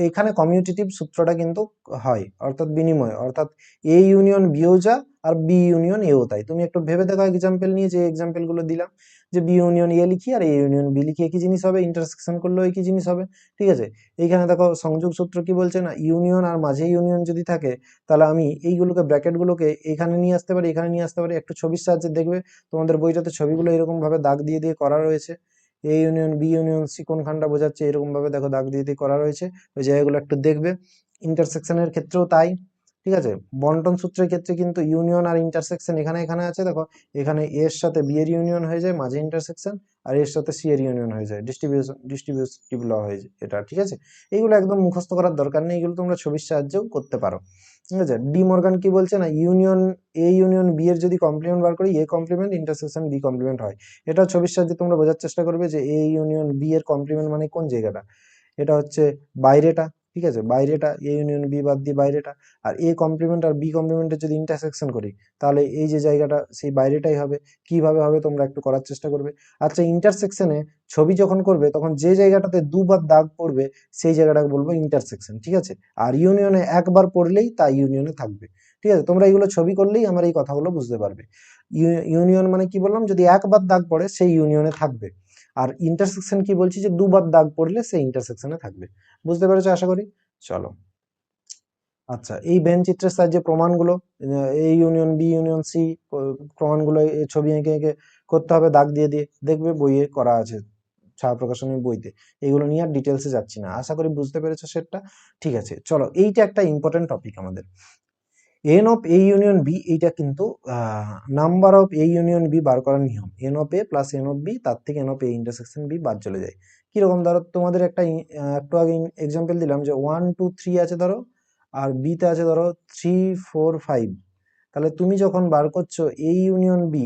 এখানে কমিউটেটিভ সূত্রটা কিন্তু হয়, অর্থাৎ বিনিময়, অর্থাৎ এ ইউনিয়ন বিও যা আর বি ইউনিয়ন এও তাই। তুমি একটু ভেবে দেখো এক্সাম্পল নিয়ে, যে এক্সাম্পল গুলো দিলাম, যে বি ইউনিয়ন এ লিখি আর এ ইউনিয়ন বি লিখি, একই জিনিস হবে, ইন্টারসেকশন করলেও একই জিনিস হবে। ঠিক আছে, এইখানে দেখো সংযোগ সূত্র কি বলছে, না ইউনিয়ন আর মাঝে ইউনিয়ন যদি থাকে, তাহলে আমি এইগুলোকে ব্র্যাকেট গুলোকে এখানে নিয়ে আসতে পারি, এখানে নিয়ে আসতে পারি। একটু ছবির সাহায্যে দেখবে, তোমাদের বইটাতে ছবিগুলো এরকম ভাবে দাগ দিয়ে দিয়ে করা রয়েছে। A union B union C কোনখানটা বোঝাচ্ছে, এরকম ভাবে দেখো দাগ দিয়ে দিয়ে করা রয়েছে, ওই জায়গাগুলো একটু দেখবে। ইন্টারসেকশনের ক্ষেত্রেও তাই। ঠিক আছে, বন্টন সূত্রের ক্ষেত্রে কিন্তু ইউনিয়ন আর ইন্টারসেকশন এখানে এখানে আছে, দেখো এখানে এ এর সাথে বি এর ইউনিয়ন হয়ে যায় মাঝে ইন্টারসেকশন, আর এর সাথে সি এর ইউনিয়ন হয়ে যায়, ডিস্ট্রিবিউটিভ ল হয়ে যায় এটা। ঠিক আছে, এইগুলো একদম মুখস্থ করার দরকার নেই, এগুলো তোমরা ছবির সাহায্যেও করতে পারো। ঠিক আছে, ডি মর্গান কি বলছে, না ইউনিয়ন এ ইউনিয়ন বি এর যদি কমপ্লিমেন্ট বার করি, A complement intersection B complement হয়। এটা ছবির সাহায্যে তোমরা বোঝার চেষ্টা করবে যে এ ইউনিয়ন বি এর কমপ্লিমেন্ট মানে কোন জায়গাটা, এটা হচ্ছে বাইরেটা। ঠিক আছে, বাইরেটা, এ ইউনিয়ন বি বাদ দিয়ে বাইরেটা। আর এ কমপ্লিমেন্ট আর বি কমপ্লিমেন্টের যদি ইন্টারসেকশন করি, তাহলে এই যে জায়গাটা সেই বাইরেটাই হবে। কিভাবে হবে তোমরা একটু করার চেষ্টা করবে। আচ্ছা, ইন্টারসেকশনে ছবি যখন করবে, তখন যে জায়গাটাতে দুবার দাগ পড়বে সেই জায়গাটাকে বলবো ইন্টারসেকশন। ঠিক আছে, আর ইউনিয়নে একবার পড়লেই তা ইউনিয়নে থাকবে। ঠিক আছে, তোমরা এগুলো ছবি করলেই আমার এই কথাগুলো বুঝতে পারবে। ইউনিয়ন মানে কি বললাম, যদি একবার দাগ পড়ে সেই ইউনিয়নে থাকবে। আর ইন্টারসেকশন কি বলছি, যে দুবার দাগ পড়লে সেই ইন্টারসেকশনে থাকবে। বুঝতে পেরেছো আশা করি? চলো আচ্ছা, এই বেন চিত্রের সাহায্যে প্রমাণগুলো A union B union C প্রমাণগুলো এই ছবি এঁকে এঁকে করতে হবে দাগ দিয়ে দিয়ে, দেখবে বইয়ে করা আছে, ছায়া প্রকাশনীর বইতে। এগুলো নিয়ে আর ডিটেলসে যাচ্ছি না, আশা করি বুঝতে পেরেছো সেটটা। ঠিক আছে, চলো, এইটা একটা ইম্পর্টেন্ট টপিক আমাদের। N of A union B, এইটা কিন্তু number of A union B বার করার নিয়ম। N of A plus n of B, তার থেকে n of A intersection B বাদ চলে যায়। কিরকম, ধরো তোমাদের একটা একটু আগে এক্সাম্পল দিলাম যে 1 2 3 আছে ধরো, আর বিতে আছে ধরো 3 4 5। তাহলে তুমি যখন বার করছো এ ইউনিয়ন বি,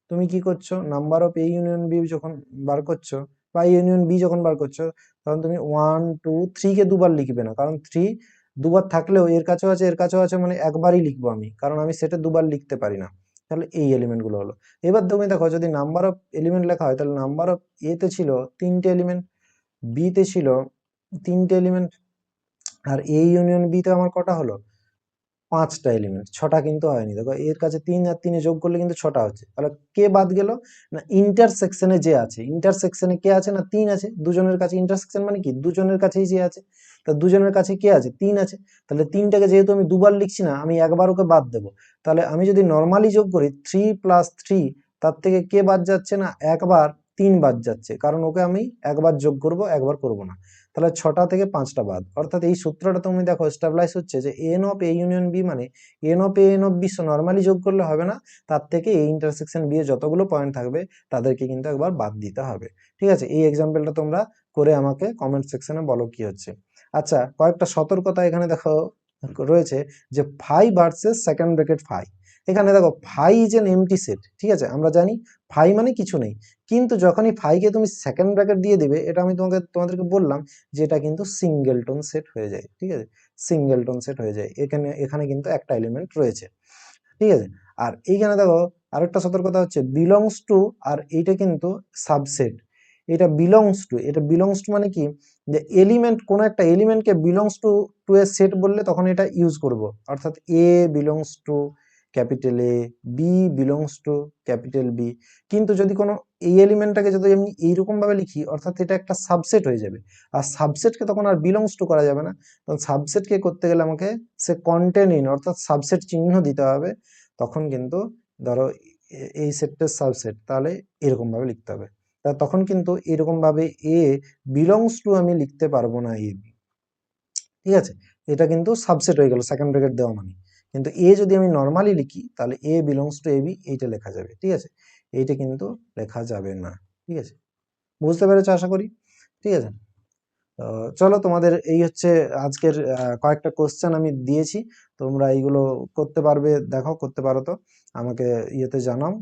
তুমি কি করছো, number of A union B যখন বার করছো বা ইউনিয়ন বি যখন বার করছো, তখন তুমি 1 2 3 কে দুবার লিখবে না, কারণ 3 দুবার থাকলেও এর কাছেও আছে এর কাছেও আছে, মানে একবারই লিখবো আমি, কারণ আমি সেটা দুবার লিখতে পারি না। তাহলে এই এলিমেন্ট গুলো হলো। এবার তুমি দেখো, যদি নাম্বার অফ এলিমেন্ট লেখা হয়, তাহলে নাম্বার অফ এ তে ছিল 3টে এলিমেন্ট, বি তে ছিল 3টে এলিমেন্ট, আর এ ইউনিয়ন বি তে আমার কটা হলো, 5টা এলিমেন্ট, 6টা কিন্তু হয়নি। দেখো এর কাছে 3 আর 3 যোগ করলে কিন্তু 6টা হচ্ছে। তাহলে কে বাদ গেল, না ইন্টারসেকশনে যে আছে, ইন্টারসেকশনে কে আছে, না 3 আছে। দুজনের কাছে ইন্টারসেকশন মানে কি, দুজনের কাছেই যে আছে, তা দুজনের কাছে কে আছে, 3 আছে। তাহলে 3টাকে যেহেতু আমি দুবার লিখছি না, আমি একবার ওকে বাদ দেবো। তাহলে আমি যদি নর্মালি যোগ করি 3 + 3, তার থেকে কে বাদ যাচ্ছে, না একবার 3 বাদ যাচ্ছে, কারণ ওকে আমি একবার যোগ করব, একবার করব না। তাহলে 6টা থেকে 5টা বাদ। অর্থাৎ এই সূত্রটা তুমি দেখো স্টাবলাইজ হচ্ছে যে n of A union B মানে n of A n of B normally যোগ করলে হবে না, তার থেকে এই ইন্টারসেকশন বি এ যতগুলো পয়েন্ট থাকবে তাদেরকে কিন্তু একবার বাদ দিতে হবে। ঠিক আছে, এই এক্সাম্পলটা তোমরা করে আমাকে কমেন্ট সেকশনে বলো কি হচ্ছে। আচ্ছা, কয়েকটা সতর্কতা এখানে দেখো রয়েছে, যে phi versus second bracket phi. এখানে দেখো phi is an empty set, ঠিক আছে, আমরা জানি ফাই মানে কিছু নেই, কিন্তু যখনই ফাইকে তুমি সেকেন্ড ব্র্যাকেট দিয়ে দিবে, এটা আমি তোমাদেরকে বললাম যে এটা কিন্তু সিঙ্গেলটন সেট হয়ে যায়। ঠিক আছে, সিঙ্গেলটন সেট হয়ে যায়, এখানে এখানে কিন্তু একটা এলিমেন্ট রয়েছে। ঠিক আছে, আর এইখানে দেখো আরেকটা সতর্কতা হচ্ছে বিলংস টু, আর এইটা কিন্তু সাবসেট। এটা বিলংস টু মানে কি, যে এলিমেন্ট, কোন একটা এলিমেন্টকে belongs to to a set বললে তখন এটা ইউজ করব। অর্থাৎ A belongs to capital A, B belongs to capital B. কিন্তু যদি কোনো এই এলিমেন্টটাকে যদি আমি এইরকম ভাবে লিখি, অর্থাৎ এটা একটা সাবসেট হয়ে যাবে, আর সাবসেটকে তখন আর বিলংস টু করা যাবে না। তখন সাবসেটকে করতে গেলে আমাকে সে কন্টেন ইন, অর্থাৎ সাবসেট চিহ্ন দিতে হবে। তখন কিন্তু ধরো এই সেটটার সাবসেট, তাহলে এরকম ভাবে লিখতে হবে। তা তখন কিন্তু এরকম ভাবে এ বিলংস টু আমি লিখতে পারবো না এ বি। ঠিক আছে, এটা কিন্তু সাবসেট হয়ে গেল সেকেন্ড ব্র্যাকেট দেওয়া মানে। কিন্তু এ যদি আমি নর্মালি লিখি, তাহলে এ বিলংস টু এ বি এইটা লেখা যাবে। ঠিক আছে, এইটা কিন্তু লেখা যাবে না। ঠিক আছে, বুঝতে পেরেছো আশা করি। ঠিক আছে, তো চলো, তোমাদের এই হচ্ছে আজকের কয়েকটা কোশ্চেন আমি দিয়েছি, তোমরা এইগুলো করতে পারবে, দেখো করতে পারো তো, আমাকে ইয়েতে জানাও,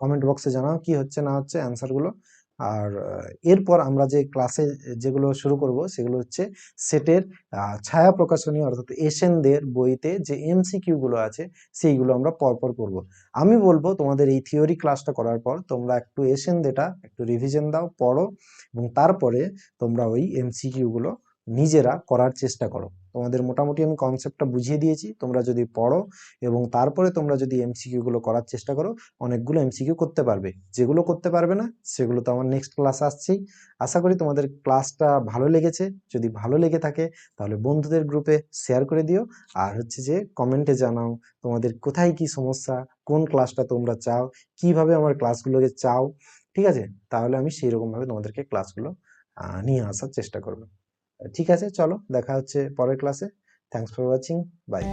কমেন্ট বক্সে জানাও কি হচ্ছে না হচ্ছে অ্যান্সার গুলো। আর এরপর আমরা যে ক্লাসে যেগুলো শুরু করব সেগুলো হচ্ছে সেটের ছায়া প্রকাশনী, অর্থাৎ এশিয়ানদের বইতে যে এমসিকিউ গুলো আছে সেইগুলো আমরা পরপর করব। আমি বলবো তোমাদের এই থিওরি ক্লাসটা করার পর তোমরা একটু এশিয়ানদেরটা একটু রিভিশন দাও, পড়ো, এবং তারপরে তোমরা ওই এমসিকিউ গুলো নিজেরা করার চেষ্টা করো। তোমাদের মোটামুটি আমি কনসেপ্টটা বুঝিয়ে দিয়েছি, তোমরা যদি পড়ো এবং তারপরে তোমরা যদি এমসিকিউ গুলো করার চেষ্টা করো, অনেকগুলো এমসিকিউ করতে পারবে। যেগুলো করতে পারবে না সেগুলো তো আমার নেক্সট ক্লাস আসছেই। আশা করি তোমাদের ক্লাসটা ভালো লেগেছে। যদি ভালো লেগে থাকে তাহলে বন্ধুদের গ্রুপে শেয়ার করে দিও, আর হচ্ছে যে কমেন্টে জানাও তোমাদের কোথায় কি সমস্যা, কোন ক্লাসটা তোমরা চাও, কিভাবে আমার ক্লাসগুলোকে চাও। ঠিক আছে, তাহলে আমি সেই রকম ভাবে তোমাদেরকে ক্লাসগুলো নিয়ে আসার চেষ্টা করব। ঠিক আছে, চলো দেখা হচ্ছে পরের ক্লাসে। Thanks for watching, by.